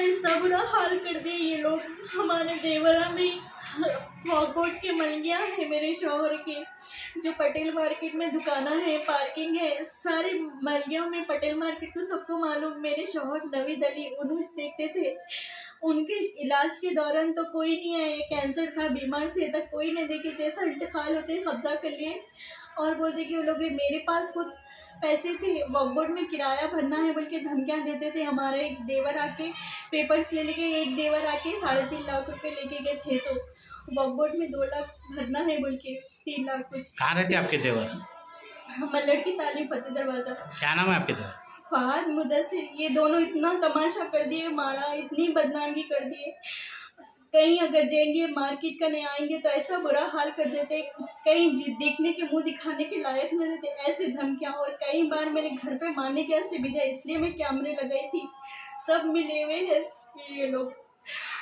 ऐसा बुरा हाल कर दिया ये लोग। हमारे देवरा में वॉकआउट के मलगिया है मेरे शौहर के, जो पटेल मार्केट में दुकाना है, पार्किंग है, सारे मलगियों में पटेल मार्केट को सबको मालूम। मेरे शौहर नवीद अली उन्हें देखते थे। उनके इलाज के दौरान तो कोई नहीं आया, कैंसर था, बीमार थे, तक कोई नहीं देखे। जैसा इंतकाल होते कब्जा कर लिए और बोलते कि वो लोग मेरे पास खुद पैसे थे, वॉकबोर्ड में किराया भरना है बोल के धमकियाँ देते थे। हमारे एक देवर आके पेपर्स ले लेके, एक देवर आके 3.5 लाख रुपए लेके गए थे। सो वॉकबोर्ड में 2 लाख भरना है बोल के 3 लाख कुछ। कहाँ रहते आपके देवर? मल्लड़ की तालीम, फतेह दरवाजा। क्या नाम है आपके देवर? फहद, मुदस्सिर। ये दोनों इतना तमाशा कर दिए, मारा, इतनी बदनामी कर दिए। कहीं अगर जाएंगे मार्केट का नहीं आएंगे तो ऐसा बुरा हाल कर देते, कहीं देखने के मुंह दिखाने के लायक न रहते, ऐसे धमकियाँ। और कई बार मेरे घर पे मारने के वास्ते भेजा, इसलिए मैं कैमरे लगाई थी। सब मिले हुए हैं ये लोग।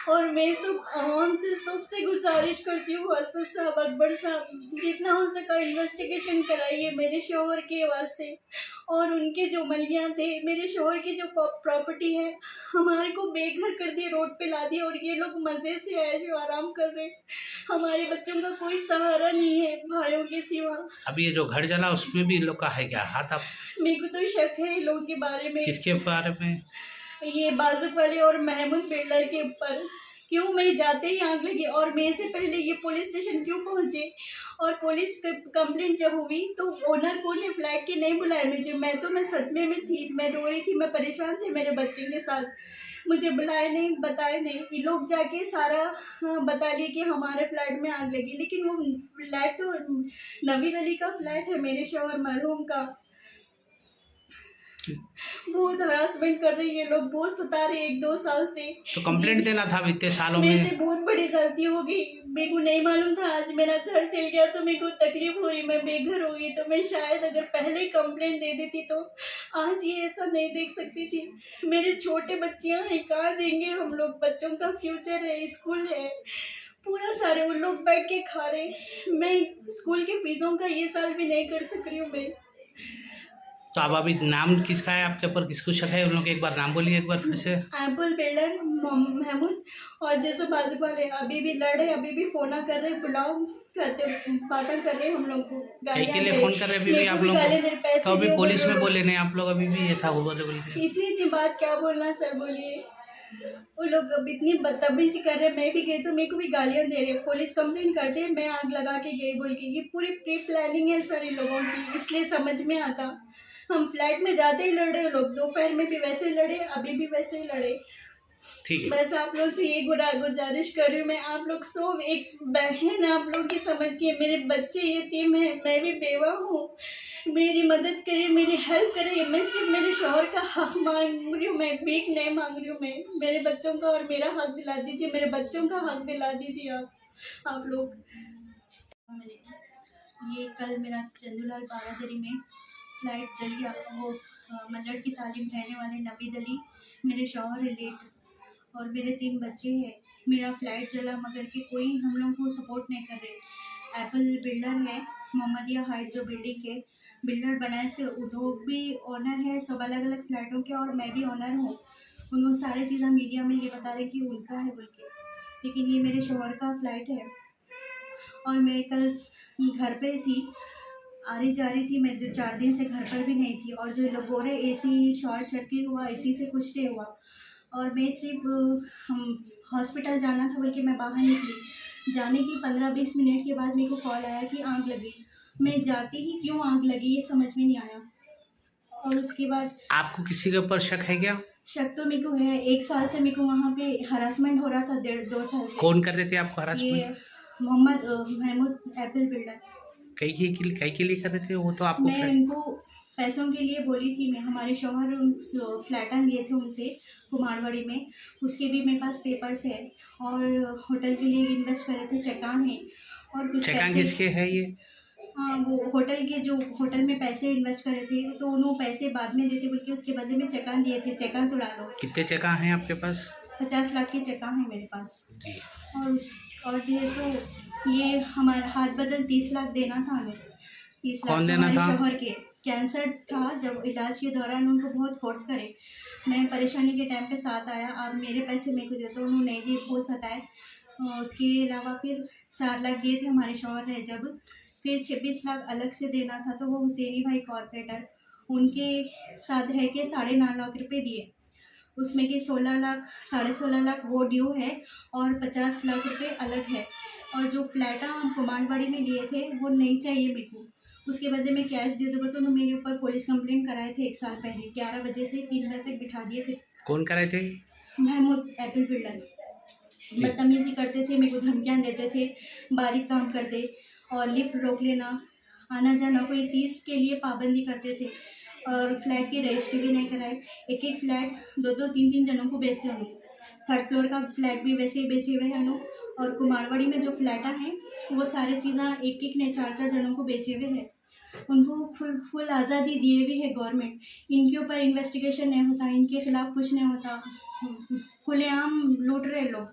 और मैं सब आवाम से सबसे गुजारिश करती हूँ, असद साहब, अकबर साहब, जितना हो सका इन्वेस्टिगेशन कराइए मेरे शौहर के वास्ते। और उनके जो मलियाँ थे, मेरे शौहर की जो प्रॉपर्टी है, हमारे को बेघर कर दिए, रोड पे ला दिए। और ये लोग मज़े से ऐशो आराम कर रहे। हमारे बच्चों का कोई सहारा नहीं है भाइयों के सिवा। अब ये जो घर जला उसमें भी इन लोग का है क्या हाथ? आप मेरे को तो शक है इन लोगों के बारे में। किसके बारे में? ये बाजुक वाले और महमूद बिल्डर के ऊपर। क्यों मैं जाते ही आग लगी, और मेरे से पहले ये पुलिस स्टेशन क्यों पहुंचे? और पुलिस कंप्लेंट जब हुई तो ओनर को ने फ्लैट के नहीं बुलाया मुझे। मैं सदमे में थी, मैं रो रही थी, मैं परेशान थी मेरे बच्चे के साथ। मुझे बुलाए नहीं, बताए नहीं। ये लोग जाके सारा बता लिए कि हमारे फ्लैट में आग लगी, लेकिन वो फ्लैट तो नवीद अली का फ्लैट है, मेरे शौहर मरहूम का। बहुत हरासमेंट कर रही है लोग, बहुत सता रहे 1-2 साल से। तो कंप्लेंट देना था इतने सालों में। मेरे से बहुत बड़ी गलती हो गई, मेरे को नहीं मालूम था। आज मेरा घर चल गया तो मेरे को तकलीफ हो रही, मैं बेघर हो गई। तो मैं शायद अगर पहले कंप्लेंट दे देती तो आज ये ऐसा नहीं देख सकती थी। मेरे छोटे बच्चियां हैं, कहाँ जाएंगे हम लोग? बच्चों का फ्यूचर है, स्कूल है, पूरा सारे उन लोग बैठ के खा रहे। मैं स्कूल के फीसों का ये साल भी नहीं कर सक रही हूँ मैं। तो अब अभी नाम किसका है आपके ऊपर? किसको शक है? उन लोग एक बार नाम बोलिए एक बार फिर से। एप्पल बिल्डर महमूद और जैसे बाजू वाले अभी भी लड़े, अभी भी फोन कर रहे, बुलाओ करते, बातें कर रहे हम लोग को। के लिए फोन कर रहे अभी भी आप लोग को? तो अभी पुलिस में बोले नहीं आप लोग? अभी भी ये था वो बोले इतनी बात क्या बोलना सर, बोलिए। वो लोग अब इतनी बदतमीजी कर रहे। मैं भी गई तो मेरे को भी गालियाँ दे रहे, पुलिस कंप्लेंट कर दे, मैं आग लगा के गई बोल के। ये पूरी प्री प्लानिंग है सर इन लोगों की, इसलिए समझ में आता। हम फ्लैट में जाते ही लड़े लोग, दोपहर में भी वैसे ही लड़े, अभी भी वैसे ही लड़े। ठीक है। बस आप लोग से ये गुजारिश कर रही हूँ मैं, आप लोग सब एक बहन, आप लोग की समझ के। मेरे बच्चे यतीम हैं, मैं भी बेवा हूँ, मेरी मदद करिए, मेरी हेल्प करिए। मैं सिर्फ मेरे शौहर का हक मांग रही हूँ, मैं भीख नहीं मांग रही हूँ। मैं मेरे बच्चों का और मेरा हक दिला दीजिए, मेरे बच्चों का हक दिला दीजिए आप लोग। ये कल मेरा चंदूलाल बारादरी में फ्लाइट जल गया। वो मल्लड़ की तालीम रहने वाले नवीद अली, मेरे शौहर रिलेट और मेरे 3 बच्चे हैं। मेरा फ्लाइट जला मगर कि कोई हम लोग को सपोर्ट नहीं कर रहे। एप्पल बिल्डर है, मोहम्मदिया हाइट जो बिल्डिंग के बिल्डर बनाए से, वो भी ओनर है, सब अलग अलग फ्लैटों के, और मैं भी ओनर हूँ। उन्होंने सारी चीज़ें मीडिया में ये बता रहे कि उनका है बोल के, लेकिन ये मेरे शौहर का फ्लाइट है। और मैं कल घर पे थी, आ रही जा रही थी, मैं 4 दिन से घर पर भी नहीं थी। और जो लोग बोल रहे एसी शॉर्ट सर्किट हुआ, एसी से कुछ नहीं हुआ। और मैं सिर्फ हॉस्पिटल जाना था बोल के मैं बाहर निकली। जाने की 15-20 मिनट के बाद मेरे को कॉल आया कि आग लगी। मैं जाती ही क्यों आग लगी ये समझ में नहीं आया। और उसके बाद आपको किसी के ऊपर शक है क्या? शक तो मेरे को है, 1 साल से मेरे को वहाँ पे हरासमेंट हो रहा था, 1.5-2 साल से। कौन कर रहे थे आपको हरासमेंट? ये मोहम्मद महमूद एप्पल बिल्डर। कई के लिए कर रहे थे वो? तो आपको मैं इनको पैसों के लिए बोली थी। मैं हमारे शौहर फ्लैट लिए थे उनसे कुमारवाड़ी में, उसके भी मेरे पास पेपर्स है। और होटल के लिए इन्वेस्ट करे थे, चेकान है और कुछ पैसे। किसके है ये? हाँ, वो होटल के जो होटल में पैसे इन्वेस्ट करे थे, तो उन्होंने पैसे बाद में देते बोल के उसके बदले में चेकान दिए थे। चेकान तो डालो। कितने चेकान हैं आपके पास? 50 लाख के चेकान है मेरे पास जी। और जो है सो ये हमारा हाथ बदल 30 लाख देना था हमें। 30 लाख कौन देना था? शौहर के कैंसर था, जब इलाज के दौरान उनको बहुत फोर्स करे। मैं परेशानी के टाइम पे साथ आया, आप मेरे पैसे मेरे को दे दो, उन्होंने नहीं दिए, बहुत सताए। उसके अलावा फिर 4 लाख दिए थे हमारे शौहर है जब, फिर 26 लाख अलग से देना था, तो वो हुसैनी भाई कॉर्पोरेटर उनके साथ रह के 9.5 लाख रुपए दिए, उसमें कि 16 लाख 16.5 लाख वो ड्यू है और 50 लाख रुपए अलग है। और जो फ्लैट हम कुमारवाड़ी में लिए थे वो नहीं चाहिए मेरे को, उसके बदले में कैश दे दो। तो उन्होंने मेरे ऊपर पुलिस कंप्लेंट कराए थे 1 साल पहले, 11 बजे से 3 बजे तक बिठा दिए थे। कौन कराए थे? महमूद एप्पल बिल्डर बदतमीजी करते थे, मेरे को धमकियाँ देते थे, बारीक काम करते और लिफ्ट रोक लेना, आना जाना कोई चीज़ के लिए पाबंदी करते थे। और फ्लैट की रजिस्ट्री भी नहीं कराए, एक एक फ्लैट 2-2 3-3 जनों को बेचते हैं लोग। 3rd फ्लोर का फ्लैट भी वैसे ही बेचे हुए हैं लोग, और कुमारवाड़ी में जो फ्लैट हैं वो सारे चीज़ें एक एक ने 4-4 जनों को बेचे हुए हैं। उनको फुल आज़ादी दिए हुई है गवर्नमेंट, इनके ऊपर इन्वेस्टिगेशन नहीं होता, इनके खिलाफ कुछ नहीं होता, खुलेआम लूट रहे लोग,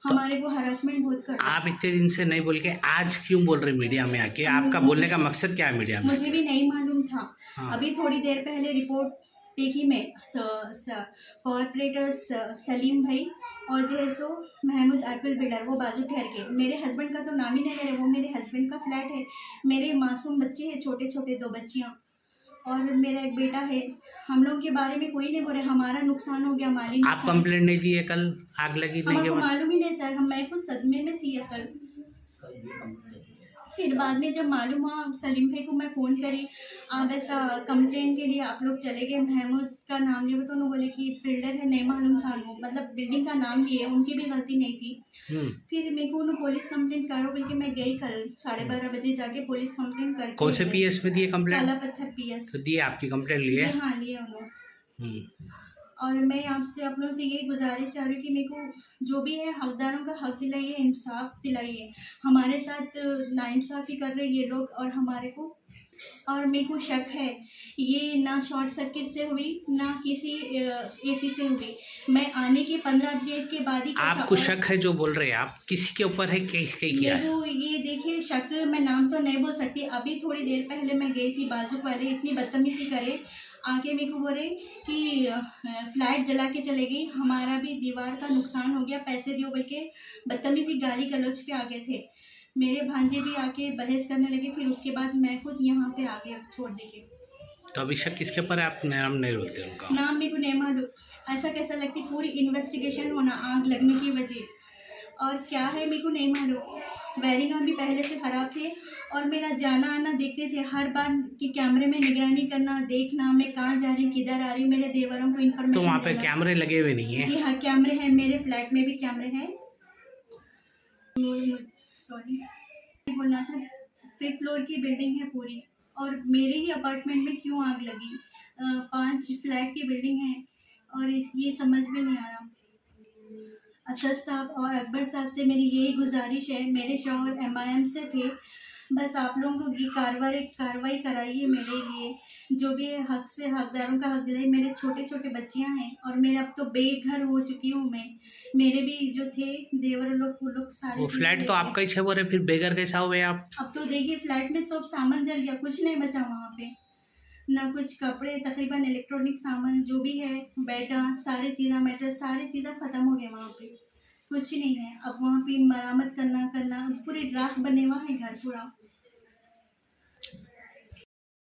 हमारे को हरासमेंट बहुत कर रहे हैं। आप इतने दिन से नहीं बोल के आज क्यों बोल रहे मीडिया में आके? आपका बोलने का मकसद क्या है मीडिया में? मुझे भी नहीं मालूम था। हाँ। अभी थोड़ी देर पहले रिपोर्ट देखी मैं, कॉर्पोरेटर सलीम भाई और जो है सो महमूद एप्पल बिल्डर, वो बाजू ठहर के, मेरे हस्बैंड का तो नाम ही नहीं ले रहे, वो मेरे हस्बैंड का फ्लैट है, मेरे मासूम बच्चे हैं, छोटे छोटे 2 बच्चियाँ और मेरा एक बेटा है, हम लोगों के बारे में कोई नहीं बोल रहे, हमारा नुकसान हो गया, माली आप कंप्लेंट नहीं दी है कल आग लगने के हमको बाद? मालूम ही नहीं सर, मैं खुद सदमे में थी असल। फिर बाद में जब मालूम हुआ सलीम भाई को मैं फ़ोन करी, आप ऐसा कंप्लेंट के लिए आप लोग चले गए, महमूद का नाम लिए, तो उन्होंने बोले कि बिल्डर है, नहीं मालूम था उनको, मतलब बिल्डिंग का नाम लिए, उनकी भी गलती नहीं थी। फिर मेरे को उन्होंने पुलिस कंप्लेंट करो बोल के मैं गई कल 12:30 बजे जाके पुलिस कंप्लेंट करके। कौन से पीएस में दिए कंप्लेंट? काला पत्थर पीएस। तो दिए, आपकी कंप्लेंट लिए? जी हाँ, लिए उन्होंने। और मैं आपसे आप लोगों से यही गुजारिश चाह रही हूँ कि मेरे को जो भी है हकदारों का हक दिलाइए, इंसाफ दिलाइए, हमारे साथ नाइंसाफ़ी कर रहे ये लोग और हमारे को। और मेरे को शक है ये ना शॉर्ट सर्किट से हुई ना किसी एसी से हुई, मैं आने के 15 मिनट के बाद ही। आपको शक है जो बोल रहे हैं आप, किसी के ऊपर है, किसके किया है? मेरे को ये देखिए शक, मैं नाम तो नहीं बोल सकती, अभी थोड़ी देर पहले मैं गई थी, बाजू वाले इतनी बदतमीजी करे, आके मेरे को बोले कि फ्लैट जला के चले गई, हमारा भी दीवार का नुकसान हो गया, पैसे दियो बोल के बदतमीजी गाली गलौज पे आ गए थे। मेरे भांजे भी आके बहस करने लगे, फिर उसके बाद मैं खुद यहाँ पे आ गया छोड़ दे के। तो अभी शक किसके ऊपर है? आप नाम नहीं बोलते उनका? नाम मेरे को नहीं मालूम, ऐसा कैसा लगती, पूरी इन्वेस्टिगेशन होना आग लगने की वजह, और क्या है मेरे को नहीं मालूम। वायरिंग भी पहले से ख़राब थे और मेरा जाना आना देखते थे हर बार कि कैमरे में निगरानी करना, देखना मैं कहाँ जा रही हूँ, किधर आ रही हूँ, मेरे देवरों को इन्फॉर्मेशन। तो वहाँ पे कैमरे लगे हुए नहीं है? जी हाँ, कैमरे हैं, मेरे फ्लैट में भी कैमरे हैं। सॉरी बोलना था, 5th फ्लोर की बिल्डिंग है पूरी, और मेरे ही अपार्टमेंट में क्यों आग लगी? 5 फ्लैट की बिल्डिंग है और ये समझ में नहीं आ रहा। असद साहब और अकबर साहब से मेरी यही गुजारिश है, मेरे शौहर MIM से थे, बस आप लोगों को ये कार्रवाई कराइए मेरे लिए, जो भी है हक से हकदारों का हक दिलाइए। मेरे छोटे छोटे बच्चियां हैं और मेरे अब तो बेघर हो चुकी हूँ मैं, मेरे भी जो थे देवर लोग वो लोग सारे। वो फ्लैट तो आपका ही है, वो फिर बेघर कैसा हुए आप? अब तो देखिए फ्लैट में सब सामान जल गया, कुछ नहीं बचा वहाँ पे, ना कुछ कपड़े, तकरीबन इलेक्ट्रॉनिक सामान जो भी है, बेड, सारी चीज़ें, मैट्रेस, सारी चीज़ें ख़त्म हो गए वहाँ पे, कुछ नहीं है। अब वहाँ पे मरम्मत करना पूरी राख बने हुआ है घर पूरा।